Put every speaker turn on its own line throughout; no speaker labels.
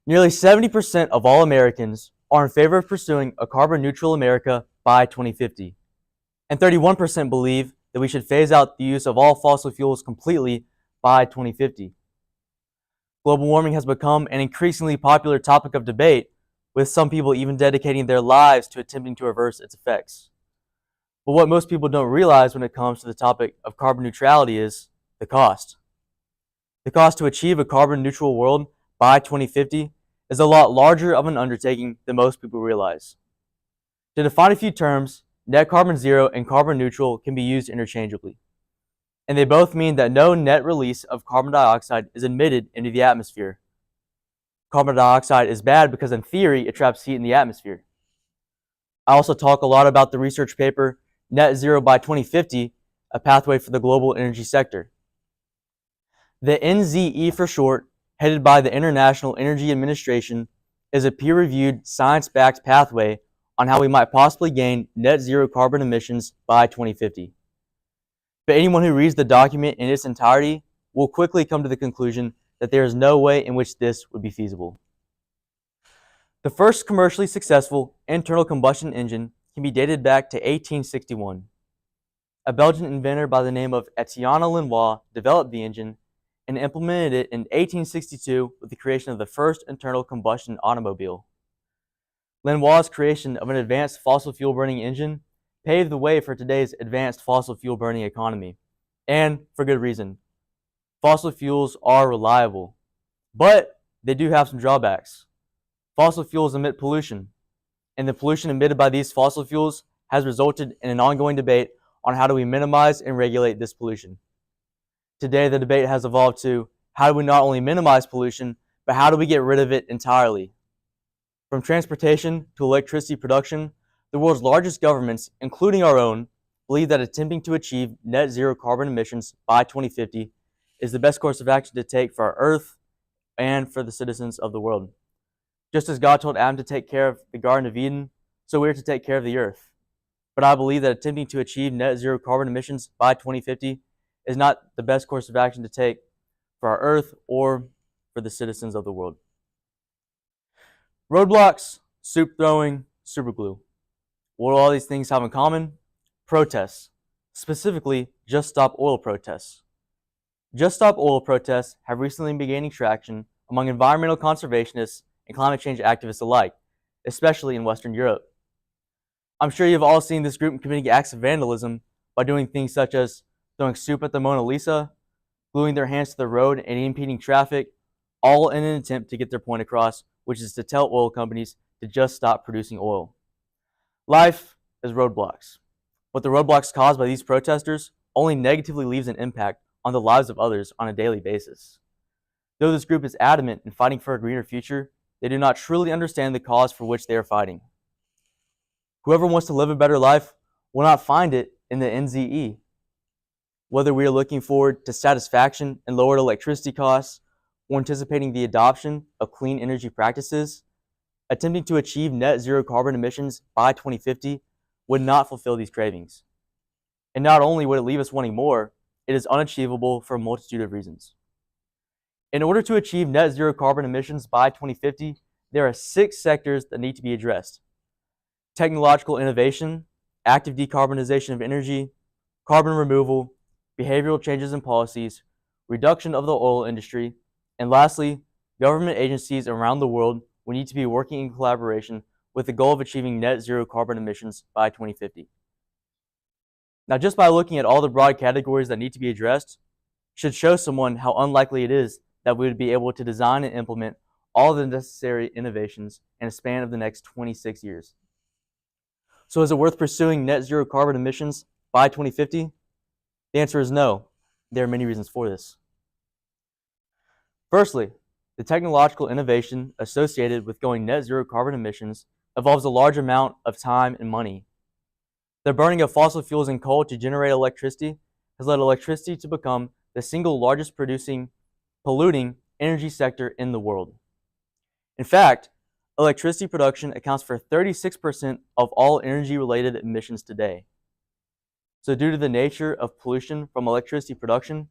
Nearly 70% of all Americans are in favor of pursuing a carbon-neutral America by 2050, and 31% believe that we should phase out the use of all fossil fuels completely by 2050. Global warming has become an increasingly popular topic of debate, with some people even dedicating their lives to attempting to reverse its effects. But what most people don't realize when it comes to the topic of carbon neutrality is the cost. The cost to achieve a carbon neutral world by 2050 is a lot larger of an undertaking than most people realize. To define a few terms, net carbon zero and carbon neutral can be used interchangeably, and they both mean that no net release of carbon dioxide is emitted into the atmosphere. Carbon dioxide is bad because in theory it traps heat in the atmosphere. I also talk a lot about the research paper Net Zero by 2050, a pathway for the global energy sector. The NZE for short, headed by the International Energy Administration, is a peer-reviewed, science-backed pathway on how we might possibly gain net zero carbon emissions by 2050. But anyone who reads the document in its entirety will quickly come to the conclusion that there is no way in which this would be feasible. The first commercially successful internal combustion engine can be dated back to 1861. A Belgian inventor by the name of Etienne Lenoir developed the engine and implemented it in 1862 with the creation of the first internal combustion automobile. Lenoir's creation of an advanced fossil fuel burning engine paved the way for today's advanced fossil fuel burning economy, and for good reason. Fossil fuels are reliable, but they do have some drawbacks. Fossil fuels emit pollution, and the pollution emitted by these fossil fuels has resulted in an ongoing debate on how do we minimize and regulate this pollution. Today, the debate has evolved to how do we not only minimize pollution, but how do we get rid of it entirely? From transportation to electricity production, the world's largest governments, including our own, believe that attempting to achieve net zero carbon emissions by 2050 is the best course of action to take for our Earth and for the citizens of the world. Just as God told Adam to take care of the Garden of Eden, so we are to take care of the Earth. But I believe that attempting to achieve net zero carbon emissions by 2050 is not the best course of action to take for our Earth or for the citizens of the world. Roadblocks, soup throwing, superglue. What do all these things have in common? Protests, specifically Just Stop Oil protests. Just Stop Oil protests have recently been gaining traction among environmental conservationists and climate change activists alike, especially in Western Europe. I'm sure you've all seen this group committing acts of vandalism by doing things such as throwing soup at the Mona Lisa, gluing their hands to the road and impeding traffic, all in an attempt to get their point across, which is to tell oil companies to just stop producing oil. Life is roadblocks, but the roadblocks caused by these protesters only negatively leaves an impact on the lives of others on a daily basis. Though this group is adamant in fighting for a greener future, they do not truly understand the cause for which they are fighting. Whoever wants to live a better life will not find it in the NZE. Whether we are looking forward to satisfaction and lowered electricity costs, or anticipating the adoption of clean energy practices, attempting to achieve net zero carbon emissions by 2050 would not fulfill these cravings. And not only would it leave us wanting more, it is unachievable for a multitude of reasons. In order to achieve net zero carbon emissions by 2050, there are 6 sectors that need to be addressed: technological innovation, active decarbonization of energy, carbon removal, behavioral changes in policies, reduction of the oil industry, and lastly, government agencies around the world will need to be working in collaboration with the goal of achieving net zero carbon emissions by 2050. Now, just by looking at all the broad categories that need to be addressed, should show someone how unlikely it is that we would be able to design and implement all the necessary innovations in a span of the next 26 years. So is it worth pursuing net zero carbon emissions by 2050? The answer is no. There are many reasons for this. Firstly, the technological innovation associated with going net zero carbon emissions involves a large amount of time and money. The burning of fossil fuels and coal to generate electricity has led electricity to become the single largest polluting energy sector in the world. In fact, electricity production accounts for 36% of all energy-related emissions today. So due to the nature of pollution from electricity production,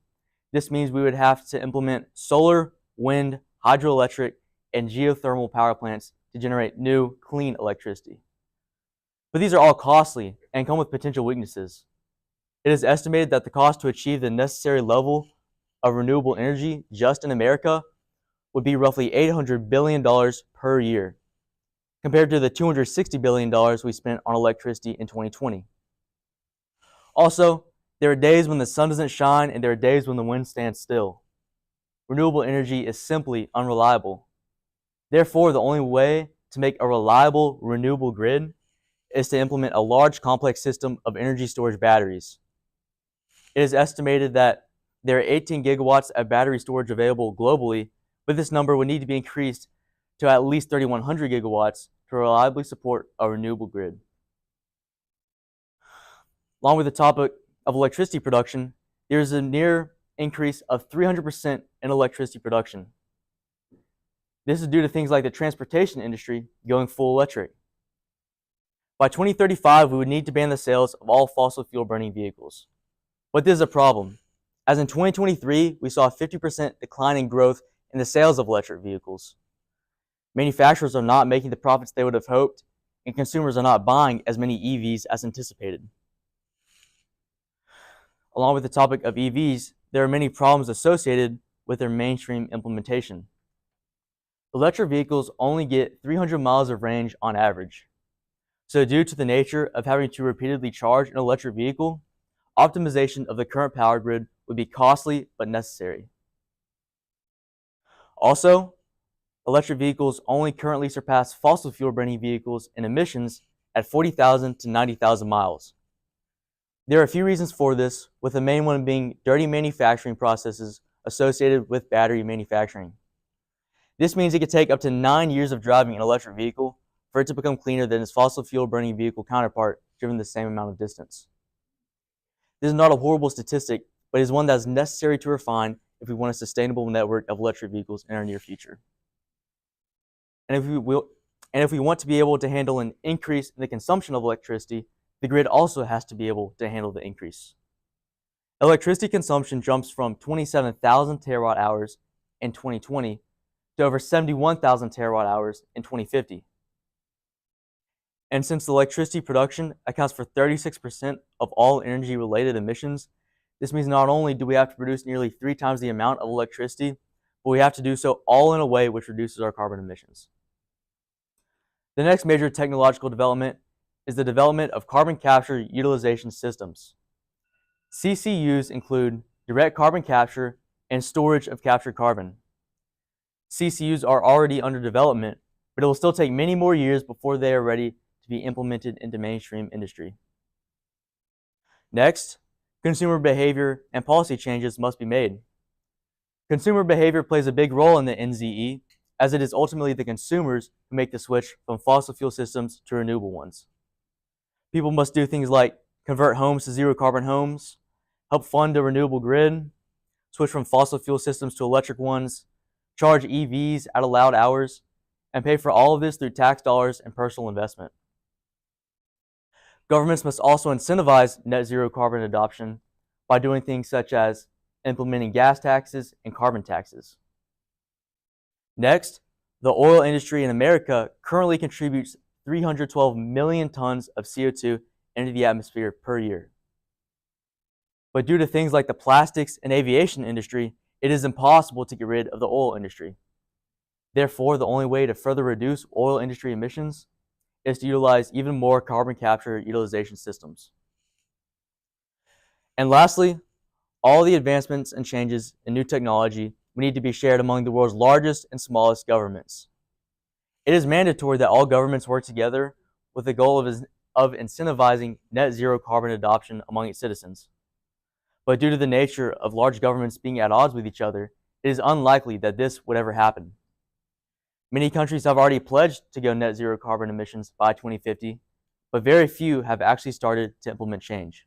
this means we would have to implement solar, wind, hydroelectric, and geothermal power plants to generate new, clean electricity. But these are all costly and come with potential weaknesses. It is estimated that the cost to achieve the necessary level of renewable energy just in America would be roughly $800 billion per year, compared to the $260 billion we spent on electricity in 2020. Also, there are days when the sun doesn't shine and there are days when the wind stands still. Renewable energy is simply unreliable. Therefore, the only way to make a reliable, renewable grid is to implement a large, complex system of energy storage batteries. It is estimated that there are 18 gigawatts of battery storage available globally, but this number would need to be increased to at least 3,100 gigawatts to reliably support a renewable grid. Along with the topic of electricity production, there is a near increase of 300% in electricity production. This is due to things like the transportation industry going full electric. By 2035, we would need to ban the sales of all fossil fuel burning vehicles. But this is a problem, as in 2023, we saw a 50% decline in growth in the sales of electric vehicles. Manufacturers are not making the profits they would have hoped, and consumers are not buying as many EVs as anticipated. Along with the topic of EVs, there are many problems associated with their mainstream implementation. Electric vehicles only get 300 miles of range on average. So due to the nature of having to repeatedly charge an electric vehicle, optimization of the current power grid would be costly but necessary. Also, electric vehicles only currently surpass fossil fuel burning vehicles in emissions at 40,000 to 90,000 miles. There are a few reasons for this, with the main one being dirty manufacturing processes associated with battery manufacturing. This means it could take up to 9 years of driving an electric vehicle for it to become cleaner than its fossil fuel burning vehicle counterpart driven the same amount of distance. This is not a horrible statistic, but it is one that is necessary to refine if we want a sustainable network of electric vehicles in our near future. And if we want to be able to handle an increase in the consumption of electricity, the grid also has to be able to handle the increase. Electricity consumption jumps from 27,000 terawatt hours in 2020 to over 71,000 terawatt hours in 2050. And since electricity production accounts for 36% of all energy-related emissions, this means not only do we have to produce nearly 3 times the amount of electricity, but we have to do so all in a way which reduces our carbon emissions. The next major technological development is the development of carbon capture utilization systems. CCUs include direct carbon capture and storage of captured carbon. CCUs are already under development, but it will still take many more years before they are ready to be implemented into mainstream industry. Next, consumer behavior and policy changes must be made. Consumer behavior plays a big role in the NZE, as it is ultimately the consumers who make the switch from fossil fuel systems to renewable ones. People must do things like convert homes to zero carbon homes, help fund a renewable grid, switch from fossil fuel systems to electric ones, charge EVs at allowed hours, and pay for all of this through tax dollars and personal investment. Governments must also incentivize net zero carbon adoption by doing things such as implementing gas taxes and carbon taxes. Next, the oil industry in America currently contributes 312 million tons of CO2 into the atmosphere per year. But due to things like the plastics and aviation industry, it is impossible to get rid of the oil industry. Therefore, the only way to further reduce oil industry emissions is to utilize even more carbon capture utilization systems. And lastly, all the advancements and changes in new technology need to be shared among the world's largest and smallest governments. It is mandatory that all governments work together with the goal of incentivizing net zero carbon adoption among its citizens. But due to the nature of large governments being at odds with each other, it is unlikely that this would ever happen. Many countries have already pledged to go net zero carbon emissions by 2050, but very few have actually started to implement change.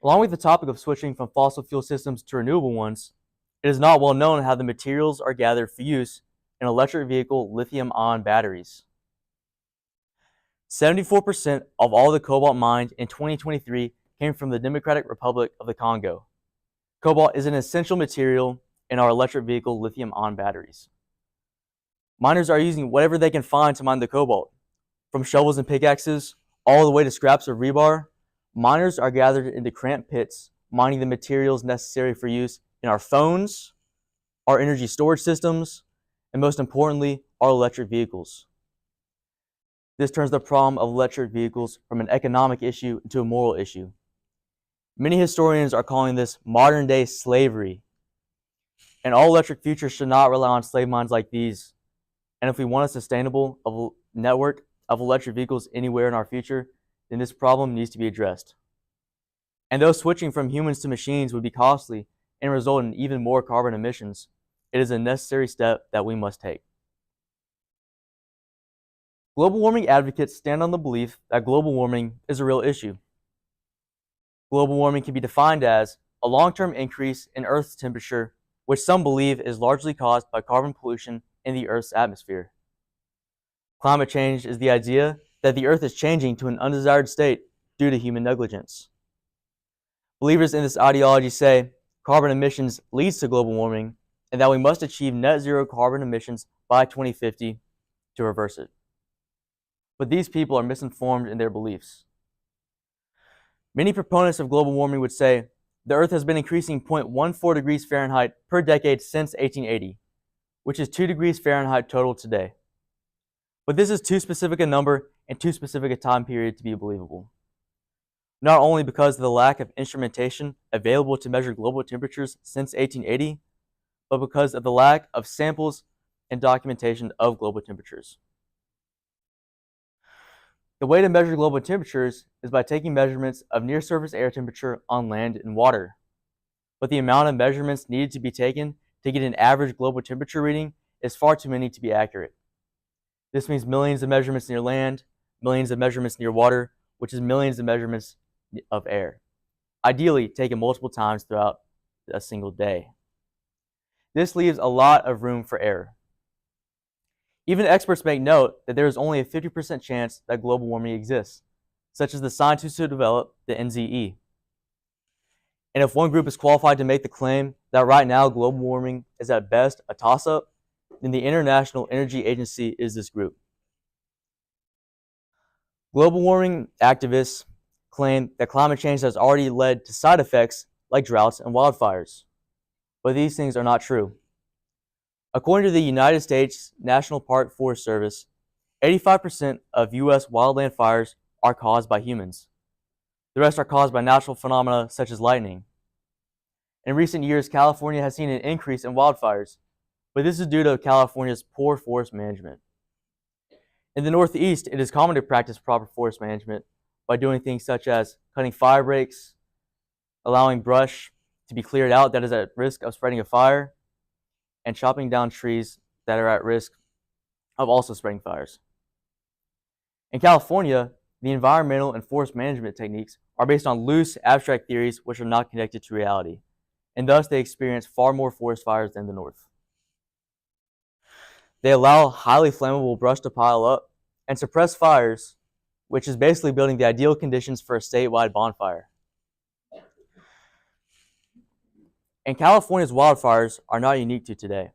Along with the topic of switching from fossil fuel systems to renewable ones, it is not well known how the materials are gathered for use in electric vehicle lithium-ion batteries. 74% of all the cobalt mined in 2023 came from the Democratic Republic of the Congo. Cobalt is an essential material in our electric vehicle lithium-ion batteries. Miners are using whatever they can find to mine the cobalt. From shovels and pickaxes, all the way to scraps of rebar, miners are gathered into cramped pits, mining the materials necessary for use in our phones, our energy storage systems, and most importantly, our electric vehicles. This turns the problem of electric vehicles from an economic issue into a moral issue. Many historians are calling this modern-day slavery. An all-electric future should not rely on slave mines like these. And if we want a sustainable network of electric vehicles anywhere in our future, then this problem needs to be addressed. And though switching from humans to machines would be costly and result in even more carbon emissions, it is a necessary step that we must take. Global warming advocates stand on the belief that global warming is a real issue. Global warming can be defined as a long-term increase in Earth's temperature, which some believe is largely caused by carbon pollution in the Earth's atmosphere. Climate change is the idea that the Earth is changing to an undesired state due to human negligence. Believers in this ideology say carbon emissions leads to global warming and that we must achieve net zero carbon emissions by 2050 to reverse it. But these people are misinformed in their beliefs. Many proponents of global warming would say the Earth has been increasing 0.14 degrees Fahrenheit per decade since 1880, which is 2 degrees Fahrenheit total today. But this is too specific a number and too specific a time period to be believable. Not only because of the lack of instrumentation available to measure global temperatures since 1880, but because of the lack of samples and documentation of global temperatures. The way to measure global temperatures is by taking measurements of near-surface air temperature on land and water. But the amount of measurements needed to be taken to get an average global temperature reading is far too many to be accurate. This means millions of measurements near land, millions of measurements near water, which is millions of measurements of air, ideally taken multiple times throughout a single day. This leaves a lot of room for error. Even experts make note that there is only a 50% chance that global warming exists, such as the scientists who developed the NZE. And if one group is qualified to make the claim that right now global warming is at best a toss-up, then the International Energy Agency is this group. Global warming activists claim that climate change has already led to side effects like droughts and wildfires. But these things are not true. According to the United States National Park Forest Service, 85% of U.S. wildland fires are caused by humans. The rest are caused by natural phenomena such as lightning. In recent years, California has seen an increase in wildfires, but this is due to California's poor forest management. In the Northeast, it is common to practice proper forest management by doing things such as cutting fire breaks, allowing brush to be cleared out that is at risk of spreading a fire, and chopping down trees that are at risk of also spreading fires. In California, the environmental and forest management techniques are based on loose, abstract theories which are not connected to reality, and thus they experience far more forest fires than the North. They allow highly flammable brush to pile up and suppress fires, which is basically building the ideal conditions for a statewide bonfire. And California's wildfires are not unique to today.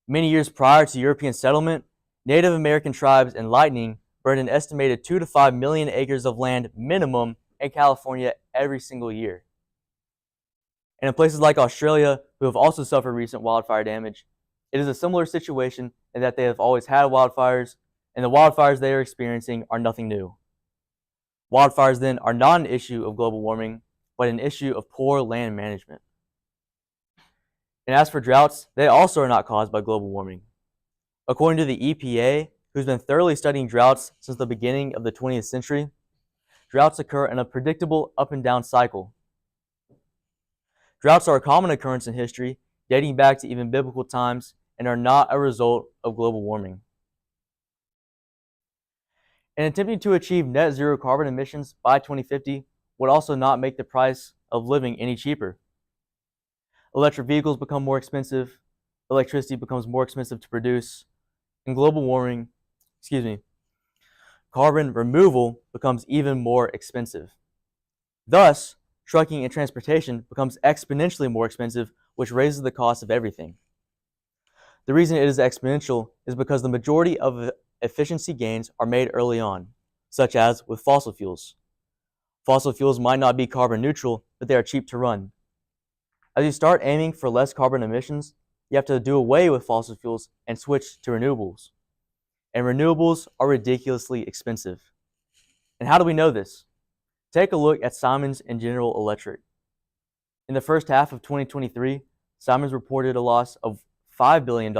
Many years prior to European settlement, Native American tribes and lightning burned an estimated 2 to 5 million acres of land minimum in California every single year. And in places like Australia, who have also suffered recent wildfire damage, it is a similar situation in that they have always had wildfires, and the wildfires they are experiencing are nothing new. Wildfires then are not an issue of global warming, but an issue of poor land management. And as for droughts, they also are not caused by global warming. According to the EPA, who's been thoroughly studying droughts since the beginning of the 20th century, droughts occur in a predictable up and down cycle. Droughts are a common occurrence in history, dating back to even biblical times, and are not a result of global warming. And attempting to achieve net zero carbon emissions by 2050 would also not make the price of living any cheaper. Electric vehicles become more expensive, electricity becomes more expensive to produce, and carbon removal becomes even more expensive. Thus, trucking and transportation becomes exponentially more expensive which raises the cost of everything. The reason it is exponential is because the majority of efficiency gains are made early on, such as with fossil fuels. Fossil fuels might not be carbon neutral, but they are cheap to run. As you start aiming for less carbon emissions, you have to do away with fossil fuels and switch to renewables. And renewables are ridiculously expensive. And how do we know this? Take a look at Siemens and General Electric. In the first half of 2023, Siemens reported a loss of $5 billion,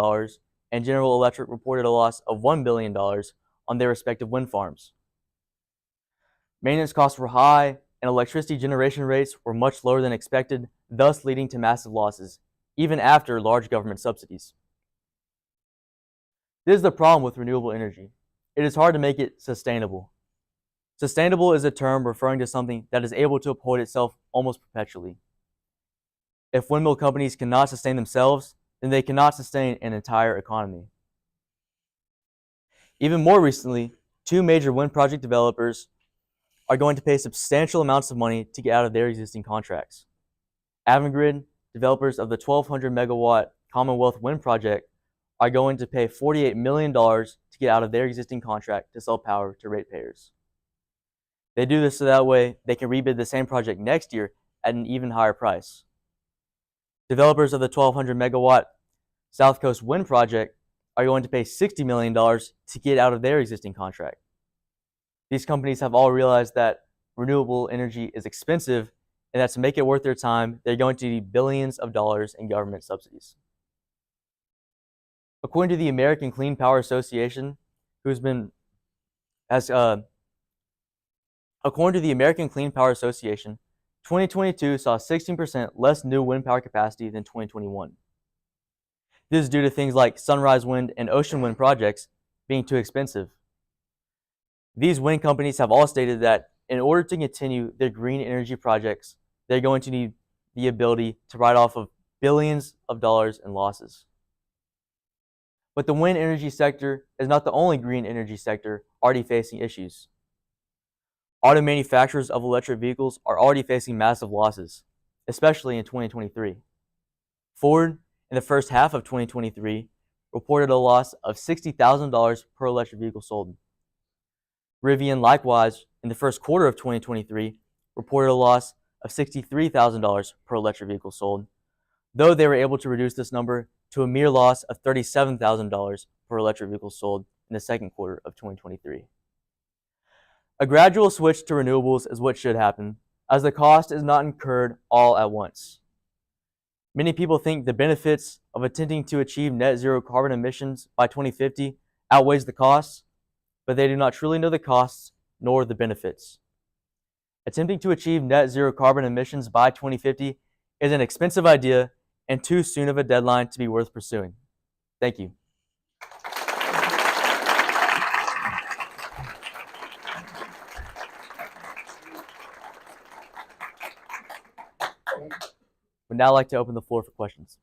and General Electric reported a loss of $1 billion on their respective wind farms. Maintenance costs were high, and electricity generation rates were much lower than expected, thus leading to massive losses, even after large government subsidies. This is the problem with renewable energy. It is hard to make it sustainable. Sustainable is a term referring to something that is able to uphold itself almost perpetually. If windmill companies cannot sustain themselves, then they cannot sustain an entire economy. Even more recently, two major wind project developers are going to pay substantial amounts of money to get out of their existing contracts. Avangrid, developers of the 1,200 megawatt Commonwealth Wind Project, are going to pay $48 million to get out of their existing contract to sell power to ratepayers. They do this so that way they can rebid the same project next year at an even higher price. Developers of the 1,200 megawatt South Coast Wind Project are going to pay $60 million to get out of their existing contract. These companies have all realized that renewable energy is expensive and that to make it worth their time, they're going to need billions of dollars in government subsidies. According to the American Clean Power Association, according to the American Clean Power Association, 2022 saw 16% less new wind power capacity than 2021. This is due to things like sunrise wind and ocean wind projects being too expensive. These wind companies have all stated that in order to continue their green energy projects, they're going to need the ability to write off of billions of dollars in losses. But the wind energy sector is not the only green energy sector already facing issues. Auto manufacturers of electric vehicles are already facing massive losses, especially in 2023. Ford, in the first half of 2023, reported a loss of $60,000 per electric vehicle sold. Rivian, likewise, in the first quarter of 2023, reported a loss of $63,000 per electric vehicle sold, though they were able to reduce this number to a mere loss of $37,000 per electric vehicle sold in the second quarter of 2023. A gradual switch to renewables is what should happen, as the cost is not incurred all at once. Many people think the benefits of attempting to achieve net zero carbon emissions by 2050 outweighs the costs, but they do not truly know the costs nor the benefits. Attempting to achieve net zero carbon emissions by 2050 is an expensive idea and too soon of a deadline to be worth pursuing. Thank you. Would now like to open the floor for questions.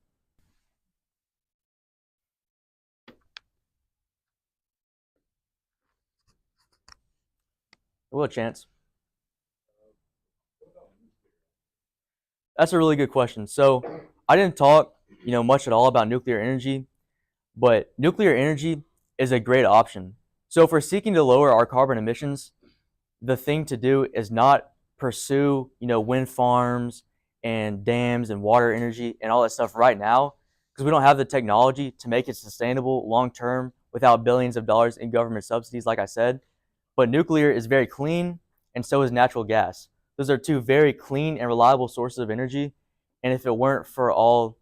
Well, a chance. That's a really good question. So I didn't talk, much at all about nuclear energy, but nuclear energy is a great option. So if we're seeking to lower our carbon emissions, the thing to do is not pursue, wind farms and dams and water energy and all that stuff right now, because we don't have the technology to make it sustainable long term without billions of dollars in government subsidies, like I said. But nuclear is very clean, and so is natural gas. Those are two very clean and reliable sources of energy. And if it weren't for all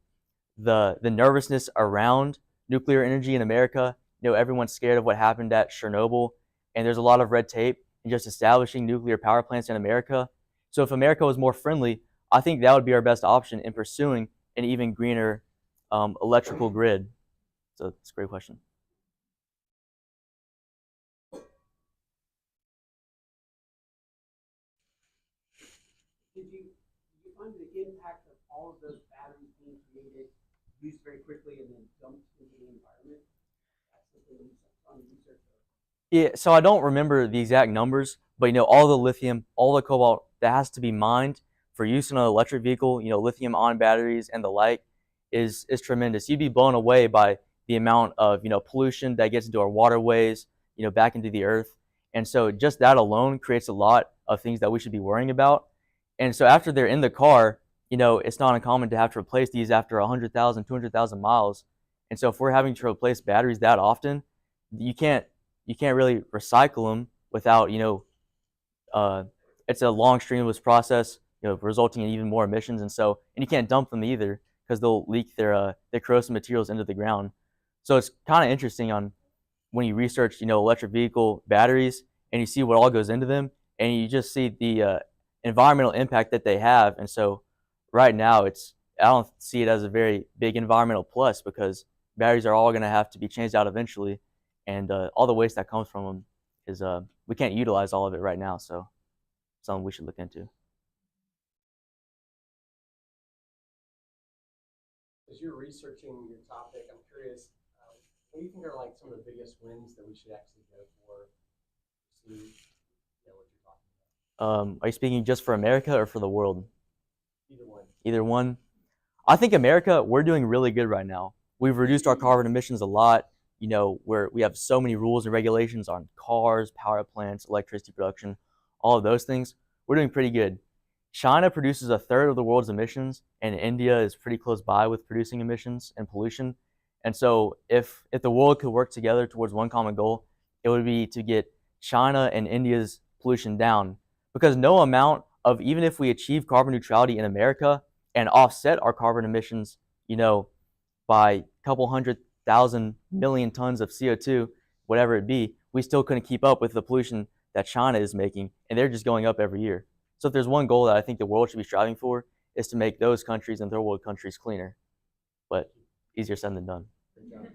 the nervousness around nuclear energy in America, everyone's scared of what happened at Chernobyl, and there's a lot of red tape in just establishing nuclear power plants in America. So if America was more friendly, I think that would be our best option in pursuing an even greener electrical grid. So it's a great question.
Did you find the impact of all of those batteries being created, used very quickly, and then dumped into the environment? That's something you saw on research.
Yeah, so I don't remember the exact numbers, but all the lithium, all the cobalt that has to be mined for use in an electric vehicle, lithium-ion batteries and the like, is tremendous. You'd be blown away by the amount of pollution that gets into our waterways, back into the earth. And so just that alone creates a lot of things that we should be worrying about. And so after they're in the car, it's not uncommon to have to replace these after 100,000, 200,000 miles. And so if we're having to replace batteries that often, you can't really recycle them without it's a long streamless process, resulting in even more emissions. And you can't dump them either because they'll leak their corrosive materials into the ground. So it's kind of interesting on when you research, electric vehicle batteries and you see what all goes into them, and you just see the environmental impact that they have. And so right now, I don't see it as a very big environmental plus because batteries are all going to have to be changed out eventually, and all the waste that comes from them is we can't utilize all of it right now. So something we should look into.
As you're researching your topic, I'm curious, what do you think are like some of the biggest wins that we should actually go for to see what you're talking about?
Are you speaking just for America or for the world?
Either one.
Either one. I think America, we're doing really good right now. We've reduced our carbon emissions a lot. We have so many rules and regulations on cars, power plants, electricity production, all of those things. We're doing pretty good. China produces a third of the world's emissions, and India is pretty close by with producing emissions and pollution. And so if the world could work together towards one common goal, it would be to get China and India's pollution down. Because no amount of, even if we achieve carbon neutrality in America and offset our carbon emissions, by a couple 100,000 million tons of CO2, whatever it be, we still couldn't keep up with the pollution that China is making, and they're just going up every year. So if there's one goal that I think the world should be striving for, is to make those countries and third world countries cleaner. But easier said than done.
Good job.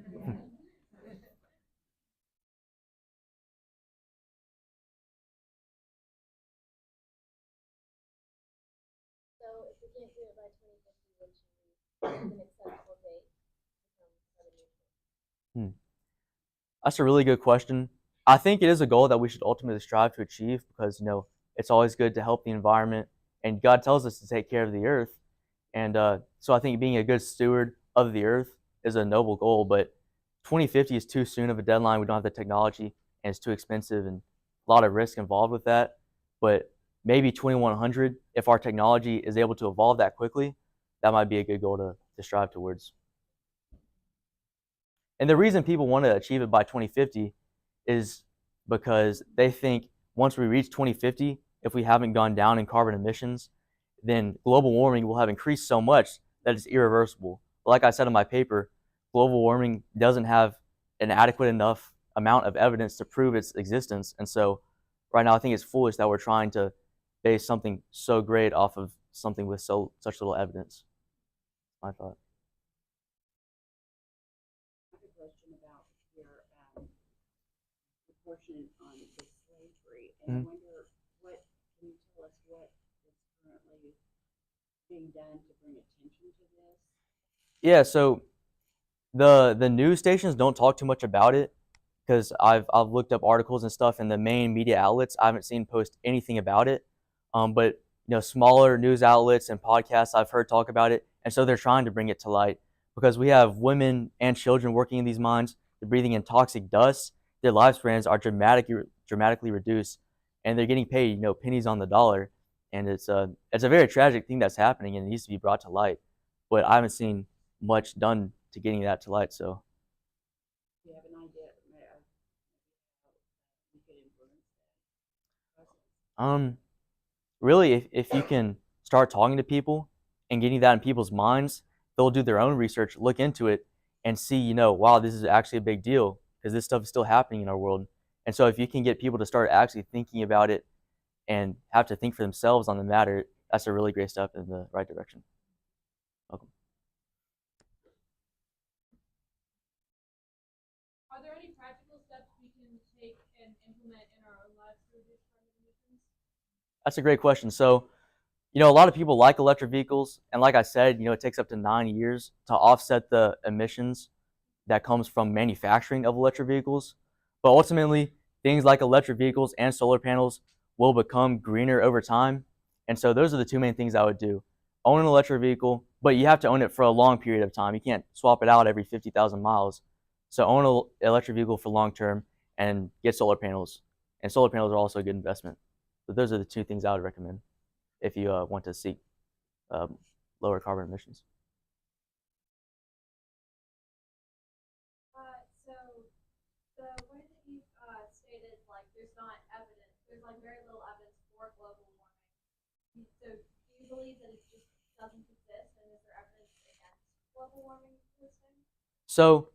So if we can't do it by 2050, what should be an acceptable date to become carbon neutral?
That's a really good question. I think it is a goal that we should ultimately strive to achieve because, it's always good to help the environment, and God tells us to take care of the earth. And so I think being a good steward of the earth is a noble goal, but 2050 is too soon of a deadline. We don't have the technology, and it's too expensive, and a lot of risk involved with that. But maybe 2100, if our technology is able to evolve that quickly, that might be a good goal to strive towards. And the reason people want to achieve it by 2050 is because they think once we reach 2050, if we haven't gone down in carbon emissions, then global warming will have increased so much that it's irreversible. But like I said in my paper, global warming doesn't have an adequate enough amount of evidence to prove its existence. And so right now I think it's foolish that we're trying to base something so great off of something with such little evidence. My thought.
I have a question about your portion on the slavery, and I wonder can you tell us what is currently being done to bring attention to this?
Yeah, so the news stations don't talk too much about it because I've looked up articles and stuff, and the main media outlets I haven't seen post anything about it. But smaller news outlets and podcasts I've heard talk about it, and so they're trying to bring it to light because we have women and children working in these mines. They're breathing in toxic dust. Their lifespans are dramatically reduced, and they're getting paid pennies on the dollar. And it's a very tragic thing that's happening, and it needs to be brought to light. But I haven't seen much done to getting that to light. So
Do you have an idea of how we could influence that process?
really, if you can start talking to people and getting that in people's minds, they'll do their own research, look into it, and see, wow, this is actually a big deal because this stuff is still happening in our world. And so if you can get people to start actually thinking about it and have to think for themselves on the matter, that's a really great step in the right direction. Welcome.
Are there any practical steps we can take and implement in our own lives to reduce carbon emissions?
That's a great question. So, a lot of people like electric vehicles, and like I said, it takes up to 9 years to offset the emissions that comes from manufacturing of electric vehicles. But ultimately, things like electric vehicles and solar panels will become greener over time. And so those are the two main things I would do. Own an electric vehicle, but you have to own it for a long period of time. You can't swap it out every 50,000 miles. So own an electric vehicle for long term and get solar panels. And solar panels are also a good investment. So those are the two things I would recommend if you want to seek lower carbon emissions.
So the way that you stated, like, there's not evidence, there's like very little evidence for global warming. So do you believe that it just doesn't exist, and is there evidence against global warming existing?
So,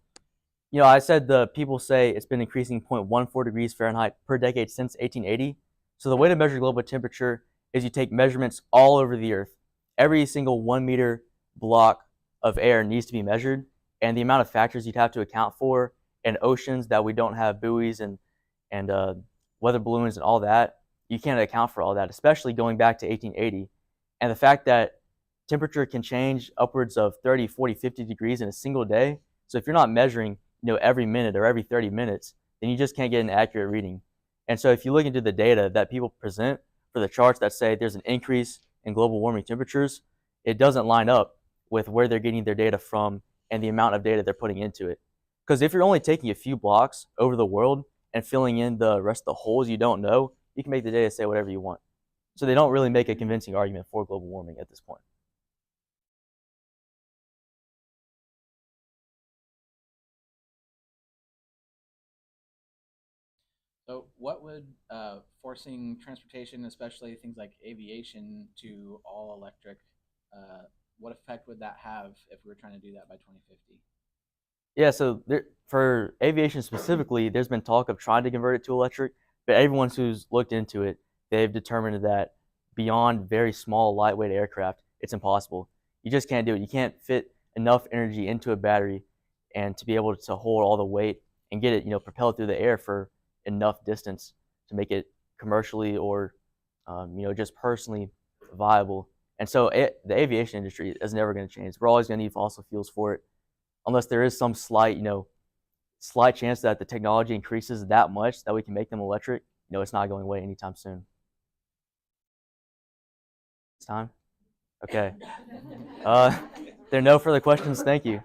I said the people say it's been increasing 0.14 degrees Fahrenheit per decade since 1880. So the way to measure global temperature is you take measurements all over the Earth. Every single 1 meter block of air needs to be measured, and the amount of factors you'd have to account for, and oceans that we don't have buoys and weather balloons and all that, you can't account for all that, especially going back to 1880. And the fact that temperature can change upwards of 30, 40, 50 degrees in a single day. So if you're not measuring, every minute or every 30 minutes, then you just can't get an accurate reading. And so if you look into the data that people present for the charts that say there's an increase in global warming temperatures, it doesn't line up with where they're getting their data from and the amount of data they're putting into it. Because if you're only taking a few blocks over the world and filling in the rest of the holes you don't know, you can make the data say whatever you want. So they don't really make a convincing argument for global warming at this point.
So what would forcing transportation, especially things like aviation, to all electric, what effect would that have if we were trying to do that by 2050?
Yeah, so for aviation specifically, there's been talk of trying to convert it to electric, but everyone who's looked into it, they've determined that beyond very small, lightweight aircraft, it's impossible. You just can't do it. You can't fit enough energy into a battery and to be able to hold all the weight and get it, propelled through the air for enough distance to make it commercially or, just personally viable. And so the aviation industry is never going to change. We're always going to need fossil fuels for it, unless there is some slight chance that the technology increases that much that we can make them electric. It's not going away anytime soon. It's time? Okay. There are no further questions. Thank you.